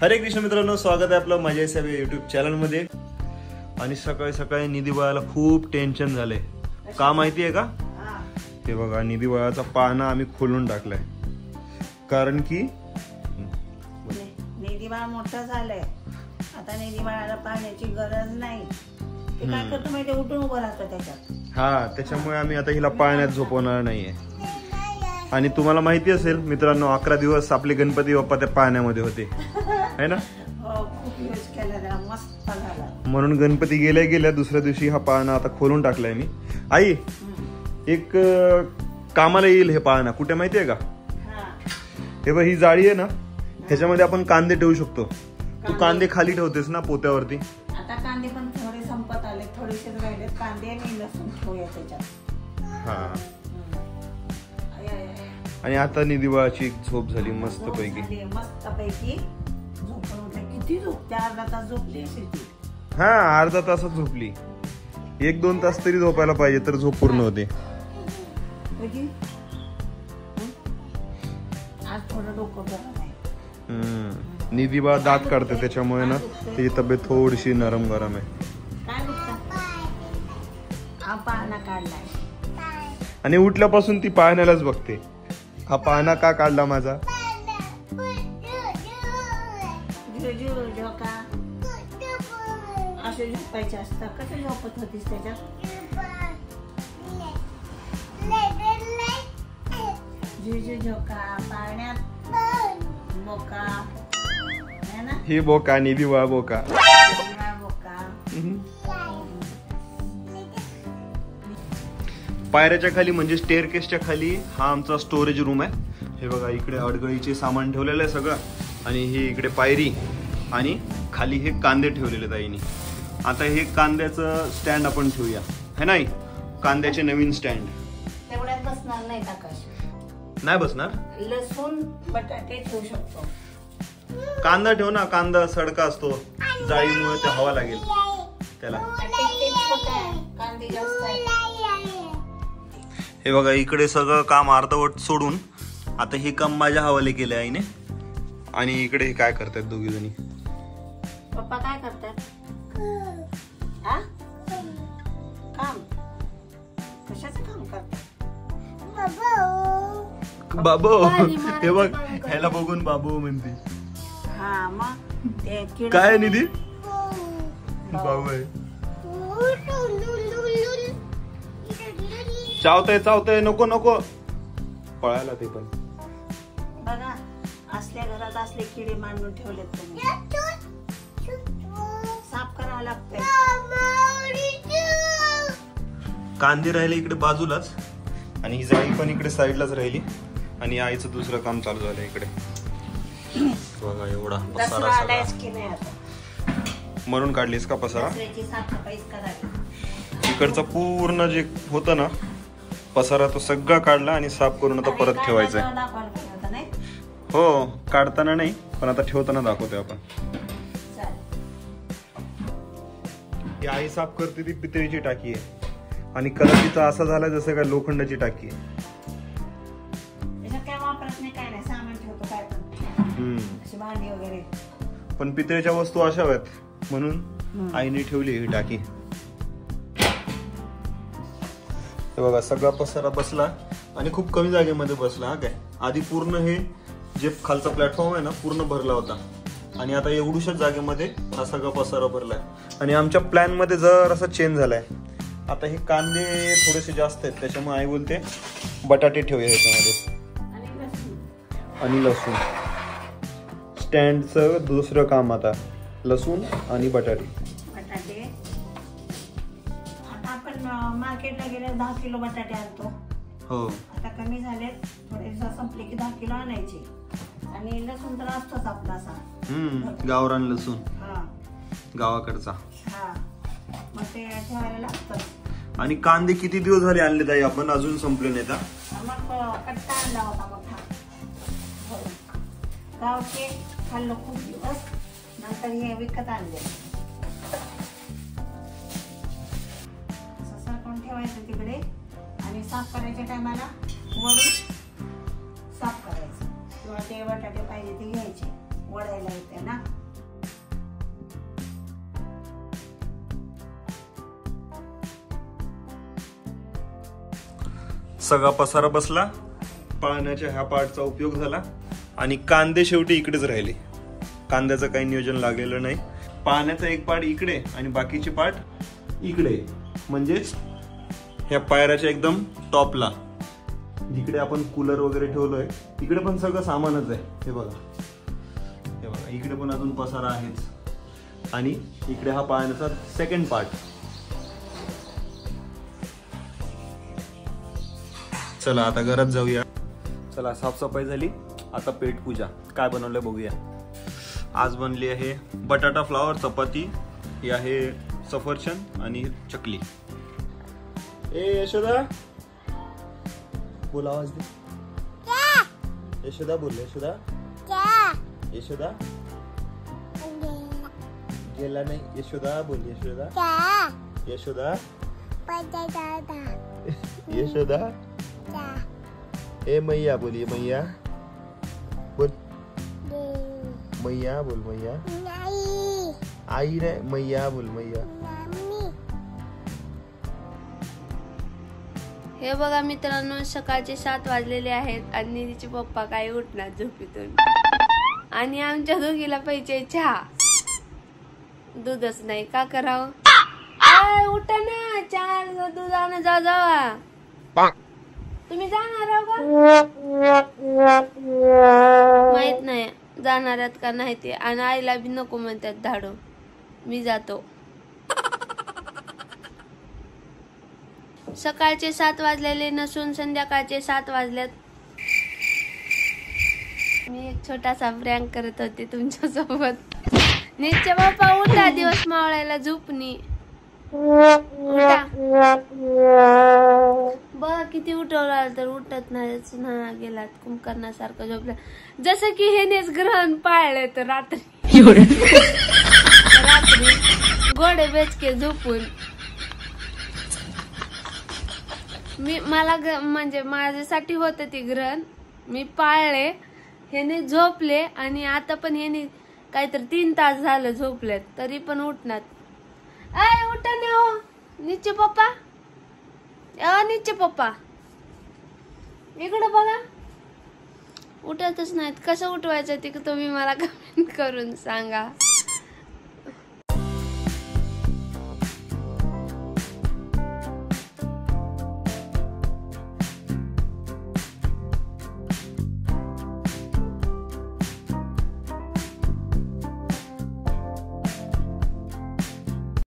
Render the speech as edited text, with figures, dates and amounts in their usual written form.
हरे कृष्ण मित्रांनो, स्वागत आहे आपलं माझ्या सेवे युट्यूब चॅनल मध्ये। आणि सकाळी सकाळी निधी बाळाला खूप टेन्शन झालंय। का माहिती आहे का? हे बघा, निधी बाळाचा पाळणा आम्ही खोलून टाकलाय, कारण की निधी बाळ मोठा झालाय। आता निधी बाळाला पाण्याची गरज नाही। ते काय करतो माहिती, उठून उभं राहतो त्याच्यात। हा, त्याच्यामुळे आम्ही आता हिला पाळण्यात झोपवणार नाहीये। आणि तुम्हाला माहिती असेल मित्रांनो, 11 दिवस आपले गणपती बाप्पा त्या पाण्यामध्ये होते, है ना? खूप यूज केला त्याला, मस्त झाला। म्हणून गणपती गेल्या दुसऱ्या दिवशी हा पाळणा आता खोलून टाकलाय मी। आई, एक कामाला येईल हे पाळणा, कुठे माहितीये का? हे बघ, ही जाळी आहे ना, ह्याच्यामध्ये आपण कांदे ठेवू शकतो। तू कांदे खाली ठेवतेस ना पोत्यावरती। आता कांदे पण थोडे संपत आले, थोडेसे राहिले कांदे आणि लसूण ठेवूया त्याच्यात। हा, आणि आता निधी बाळाची एक झोप झाली मस्त पैकी। किती झोपते? अर्धा तास झोपली असेल ती। हा, अर्धा तासच झोपली। 1-2 तास तरी झोपायला पाहिजे, तर झोप पूर्ण होते। आज थोडं डोकं गरम आहे। निधी बाळ दात काढते, त्याच्यामुळे ना त्याची तब्येत थोडीशी नरम गरम आहे। काय हा पाळणा काढलाय आणि उठल्यापासून ती पाळण्यालाच बघते। हा पाळणा का काढला माझा? असे झोपायचे असतात, कसे झोपत होतीस त्याच्यात? झोका पाळण्यात बोका है ना? ही बोका, निधी बाळ बोका। पायऱ्याच्या खाली म्हणजे स्टेअरकेसच्या खाली हा आमचा स्टोरेज रूम आहे। हे बघा, इकडे अडगळीचे सामान ठेवलेलं आहे सगळं, आणि हे इकडे पायरी, आणि खाली हे कांदे ठेवलेले आहेत आईनी। आता हे कांद्याचं स्टँड आपण ठेवूया, है नाही? कांद्याचे नवीन स्टँड। तेवढ्यात बसणार नाही आकाश? नाही बसणार। लसूण बटाटे ठेवू शकतो। कांदा ठेव ना, कांदा सडका असतो, जाळीमुळे ते हवा लागेल त्याला। कांदे जास्त आहे। हे बघा, इकडे सगळं काम अर्धवट सोडून आता हे काम माझ्या हवाले केले आईने। आणि इकडे हे काय करतात दोघी जणी? पप्पा काय करतात? काम? कशाचं काम करतात? बाबू, हे बघ, ह्याला बघून बाबू म्हणते। हा, मग ते काय निधी? बाबू आहे। चावतय, नको नको पळायला ते पण। बघा, असल्या घरात असले किडे मांडून ठेवलेत तुम्ही, साफ करावं लागतंय। कांदे राहिले इकडे बाजूलाच, आणि ही जाळी पण इकडे साईडलाच राहिली, आणि आईचं दुसरं काम चालू झालं इकडे। बघा, एवढा पसारा सगळा म्हणून काढलीस का पसारा? इकडचं पूर्ण जे होतं ना पसारा, तो सगळा काढला आणि साफ करून आता परत ठेवायचंय। हो, काढताना नाही, पण आता ठेवताना दाखवतोय आपण। ही आई साफ करते ती पितळीची टाकी आहे, आणि कलर तिचा असा झाला जसं काय लोखंडाची टाकी आहे। भांडी वगैरे, पण पितळेच्या वस्तू अशा आहेत म्हणून आईने ठेवली ही टाकी। हे बघा, सगळा पसारा बसला, आणि खूप कमी जागेमध्ये बसला। हा काय, आधी पूर्ण हे जे खालचा प्लॅटफॉर्म आहे ना पूर्ण भरला होता, आणि आता एवढूशा जागेमध्ये हा सगळा पसारा भरलाय। आणि आमच्या प्लॅन मध्ये जर असा चेंज झालाय, आता हे कांदे थोडेसे जास्त आहेत, त्याच्यामुळे आई बोलते बटाटे ठेवूया ह्याच्यामध्ये, आणि लसूण। स्टँडचं दुसरं काम आता लसूण आणि बटाटे। आता आपण मार्केटला गेले 10 किलो बटाटे आणतो। हो, आता कमी झाले, थोडे संपले की 10 किलो आणायचे। आणि लसूण तर असतोच आपला असा, गावरान लसूण, हा, गावाकडचा। हा, मग ते ठेवायला लागतं। आणि कांदे किती दिवस झाले आणले ताई आपण, अजून संपले नाही का? मग कट्टा आणला होता मोठा, गावचे खाल्लं खूप दिवस, नंतर हे विकत आणले। असं साठवून ठेवायचं तिकडे, आणि साफ करायच्या टायमाला वरून साफ करायचं, किंवा ते बटाटे पाहिजे ते घ्यायचे, वडायला येते ना। सगळा पसारा बसला, पाण्याच्या ह्या पार्टचा उपयोग झाला आणि कांदे शेवटी इकडेच राहिले. कांद्याचं काही नियोजन लागलेलं नाही. पाण्याचा एक पार्ट इकडे आणि बाकीचे पार्ट इकडे, म्हणजेच ह्या पायऱ्याच्या एकदम टॉपला जिकडे आपण कूलर वगैरे ठेवलोय तिकडे पण सगळं सामानच आहे. हे बघा, हे बघा, इकडे पण अजून पसारा आहेच आणि इकडे हा पाण्याचा सेकंड पार्ट. चला आता घरात जाऊया. चला साफसफाई झाली, आता पेट पूजा. काय बनवलंय बघूया. आज बनली आहे बटाटा फ्लावर चपाती, ही आहे सफरचंद आणि चकली. ए यशोदा बोल, आवाज दे. यशोदा बोल, यशोदा. यशोदा गेला नाही. यशोदा बोल, यशोदा. यशोदा यशोदा. ए मैया बोलिए, मैया बोल. मैया बोल, मैया. आई रे, मैया बोल, मैया. हे बघा मित्रांनो, सकाळचे 7 वाजलेले आहेत आणि निधीचे पप्पा काय उठणार झोपेतून आणि आमच्या दोघीला पाहिजे चहा. दूधच नाही, का करावं. उठा ना, चहा दूध आणा. जावा. तुम्ही जाणार आहो का माहित नाही, जाणार आहेत का नाही ते. आणि आईला बी नको म्हणतात धाडो. मी जातो. सकाळचे 7 वाजलेले नसून संध्याकाळचे 7 वाजल्यात. मी एक छोटासा प्रँक करत होते तुमच्या सोबत. निश्चय बाप्पा उठा, दिवस मावळायला झोपणी. उठा. बघा किती उठवला तर उठत नाहीच ना, गेलात कुंभकर्णासारखं झोपला. जसं की हेनेच ग्रहण पाळले तर रात्री गोडे बेचके झोपून. मला म्हणजे माझ्यासाठी होत ती ग्रहण, मी पाळले. ह्याने झोपले आणि आता पण ह्याने काहीतरी 3 तास झालं झोपलेत तरी पण उठणार. उठा ना हो निचे पप्पा. निचे पप्पा इकडं बघा. उठतच नाहीत. कसं उठवायचं ते तुम्ही मला कमेंट करून सांगा.